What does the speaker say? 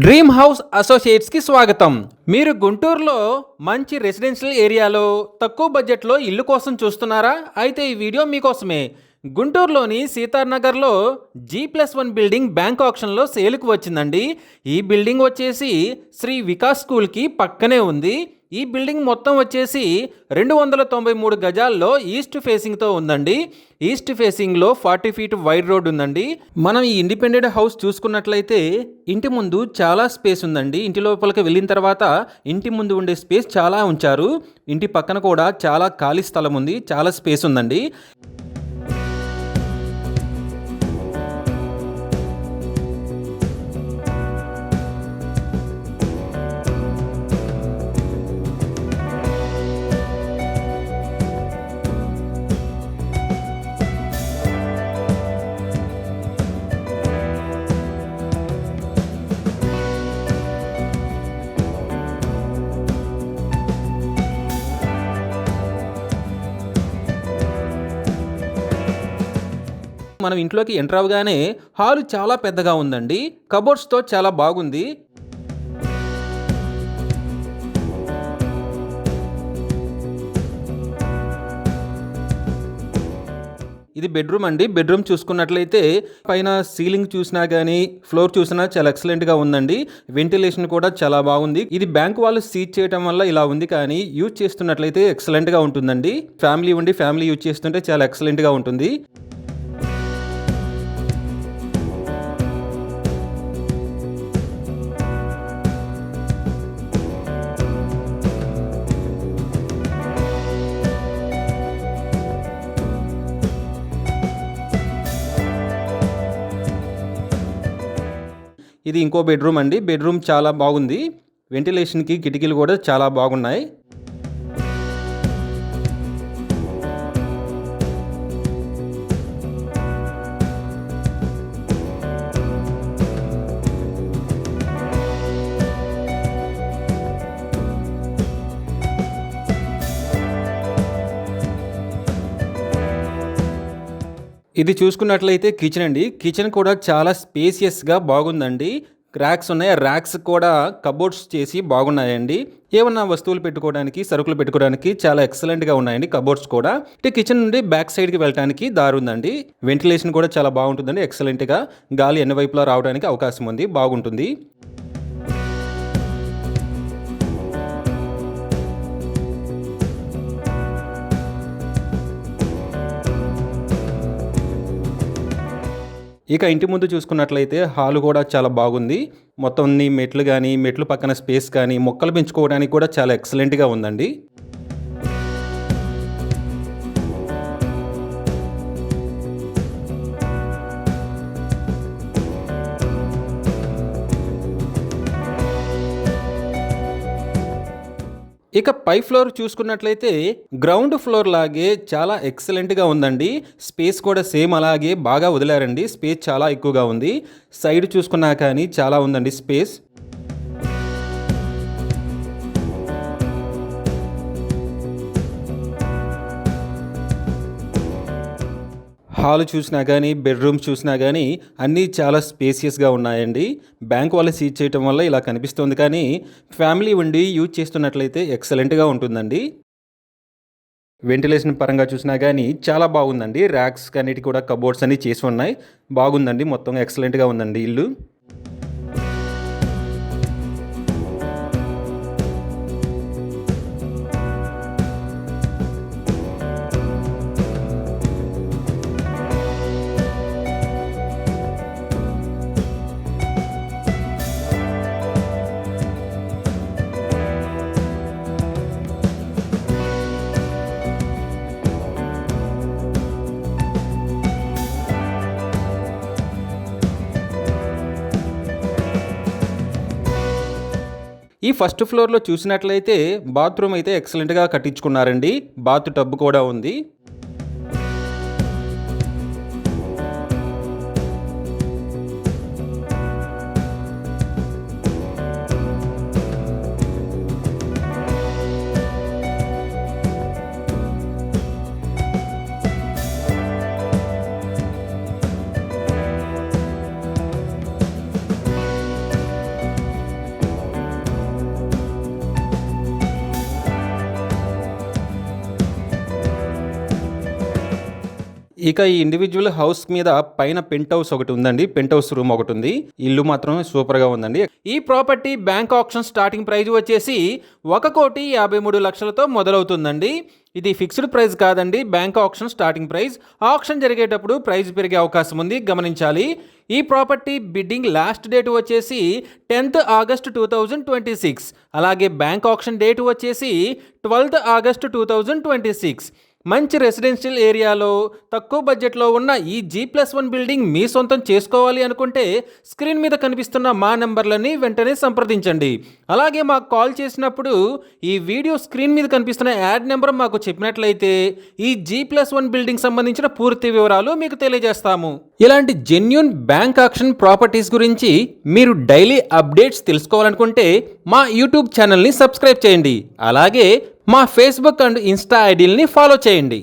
Dream house అసోసియేట్స్కి స్వాగతం. మీరు గుంటూరులో మంచి రెసిడెన్షియల్ ఏరియాలో తక్కువ బడ్జెట్లో ఇల్లు కోసం చూస్తున్నారా? అయితే ఈ వీడియో మీకోసమే. గుంటూరులోని సీతానగర్లో G+1 బిల్డింగ్ బ్యాంక్ ఆక్షన్లో సేల్కి వచ్చిందండి. ఈ బిల్డింగ్ వచ్చేసి శ్రీ వికాస్ స్కూల్కి పక్కనే ఉంది. ఈ బిల్డింగ్ మొత్తం వచ్చేసి 293 గజాల్లో ఈస్ట్ ఫేసింగ్తో ఉందండి. ఈస్ట్ ఫేసింగ్లో 40 ఫీట్ వైడ్ రోడ్ ఉందండి. మనం ఈ ఇండిపెండెంట్ హౌస్ చూసుకున్నట్లయితే ఇంటి ముందు చాలా స్పేస్ ఉందండి. ఇంటి లోపలికి వెళ్ళిన తర్వాత ఇంటి ముందు ఉండే స్పేస్ చాలా ఉంచారు. ఇంటి పక్కన కూడా చాలా ఖాళీ స్థలం ఉంది, చాలా స్పేస్ ఉందండి. మనం ఇంట్లోకి ఎంటర్ అవగానే హాలు చాలా పెద్దగా ఉందండి. కబోర్డ్స్తో చాలా బాగుంది. ఇది బెడ్రూమ్ అండి. బెడ్రూమ్ చూసుకున్నట్లయితే పైన సీలింగ్ చూసినా కానీ ఫ్లోర్ చూసినా చాలా ఎక్సలెంట్గా ఉందండి. వెంటిలేషన్ కూడా చాలా బాగుంది. ఇది బ్యాంక్ వాళ్ళు సీజ్ చేయడం వల్ల ఇలా ఉంది, కానీ యూజ్ చేస్తున్నట్లయితే ఎక్సలెంట్గా ఉంటుందండి. ఫ్యామిలీ యూజ్ చేస్తుంటే చాలా ఎక్సలెంట్గా ఉంటుంది. ఇది ఇంకో బెడ్రూమ్ అండి. బెడ్రూమ్ చాలా బాగుంది. వెంటిలేషన్కి కిటికీలు కూడా చాలా బాగున్నాయి. ఇది చూసుకున్నట్లయితే కిచెన్ అండి. కిచెన్ కూడా చాలా స్పేసియస్గా బాగుందండి. ర్యాక్స్ ఉన్నాయి. ర్యాక్స్ కూడా కబోర్డ్స్ చేసి బాగున్నాయండి. ఏమన్నా వస్తువులు పెట్టుకోవడానికి, సరుకులు పెట్టుకోవడానికి చాలా ఎక్సలెంట్గా ఉన్నాయండి కబోర్డ్స్ కూడా. అంటే కిచెన్ నుండి బ్యాక్ సైడ్కి వెళ్ళడానికి దారి ఉందండి. వెంటిలేషన్ కూడా చాలా బాగుంటుందండి. ఎక్సలెంట్గా గాలి ఎన్ని వైపులా రావడానికి అవకాశం ఉంది, బాగుంటుంది. ఇక ఇంటి ముందు చూసుకున్నట్లయితే హాలు కూడా చాలా బాగుంది. మొత్తం మెట్లు కానీ, మెట్లు పక్కన స్పేస్ కానీ, మొక్కలు పెంచుకోవడానికి కూడా చాలా ఎక్సలెంట్గా ఉందండి. ఇక పై ఫ్లోర్ చూసుకున్నట్లయితే గ్రౌండ్ ఫ్లోర్ లాగే చాలా ఎక్సలెంట్గా ఉందండి. స్పేస్ కూడా సేమ్ అలాగే బాగా వదిలారండి. స్పేస్ చాలా ఎక్కువగా ఉంది. సైడ్ చూసుకున్నా కానీ చాలా ఉందండి స్పేస్. హాల్ చూసినా కానీ, బెడ్రూమ్స్ చూసినా కానీ అన్నీ చాలా స్పేసియస్గా ఉన్నాయండి. బ్యాంక్ వాళ్ళు సీజ్ చేయటం వల్ల ఇలా కనిపిస్తుంది, కానీ ఫ్యామిలీ ఉండి యూజ్ చేస్తున్నట్లయితే ఎక్సలెంట్గా ఉంటుందండి. వెంటిలేషన్ పరంగా చూసినా కానీ చాలా బాగుందండి. ర్యాక్స్ అన్నిటి కూడా కబోర్డ్స్ అన్నీ చేసి ఉన్నాయి. బాగుందండి. మొత్తం ఎక్సలెంట్గా ఉందండి ఇల్లు. ఈ ఫస్ట్ ఫ్లోర్లో చూసినట్లయితే బాత్రూమ్ అయితే ఎక్సలెంట్గా కట్టించుకున్నారండి. బాత్ టబ్ కూడా ఉంది. ఇక ఈ ఇండివిజువల్ హౌస్ మీద పైన పెంట్ హౌస్ ఒకటి ఉందండి. పెంట్ హౌస్ రూమ్ ఒకటి ఉంది. ఇల్లు మాత్రం సూపర్ గా ఉందండి. ఈ property bank option starting price వచ్చేసి 1,53,00,000తో మొదలవుతుందండి. ఇది ఫిక్స్డ్ ప్రైస్ కాదండి, bank option starting price. Option జరిగేటప్పుడు ప్రైస్ పెరిగే అవకాశం ఉంది, గమనించాలి. ఈ ప్రాపర్టీ బిడ్డింగ్ లాస్ట్ డేట్ వచ్చేసి 10th August 2026. అలాగే బ్యాంక్ ఆప్షన్ డేట్ వచ్చేసి 12th August 2026. మంచి రెసిడెన్షియల్ ఏరియాలో తక్కువ బడ్జెట్లో ఉన్న ఈ G+1 బిల్డింగ్ మీ సొంతం చేసుకోవాలి అనుకుంటే స్క్రీన్ మీద కనిపిస్తున్న మా నెంబర్లని వెంటనే సంప్రదించండి. అలాగే మాకు కాల్ చేసినప్పుడు ఈ వీడియో స్క్రీన్ మీద కనిపిస్తున్న యాడ్ నెంబర్ మాకు చెప్పినట్లయితే ఈ G+1 బిల్డింగ్ సంబంధించిన పూర్తి వివరాలు మీకు తెలియజేస్తాము. ఇలాంటి జెన్యూన్ బ్యాంక్ ఆక్షన్ ప్రాపర్టీస్ గురించి మీరు డైలీ అప్డేట్స్ తెలుసుకోవాలనుకుంటే మా యూట్యూబ్ ఛానల్ని సబ్స్క్రైబ్ చేయండి. అలాగే మా ఫేస్బుక్ అండ్ ఇన్స్టా ఐడీలని ఫాలో చేయండి.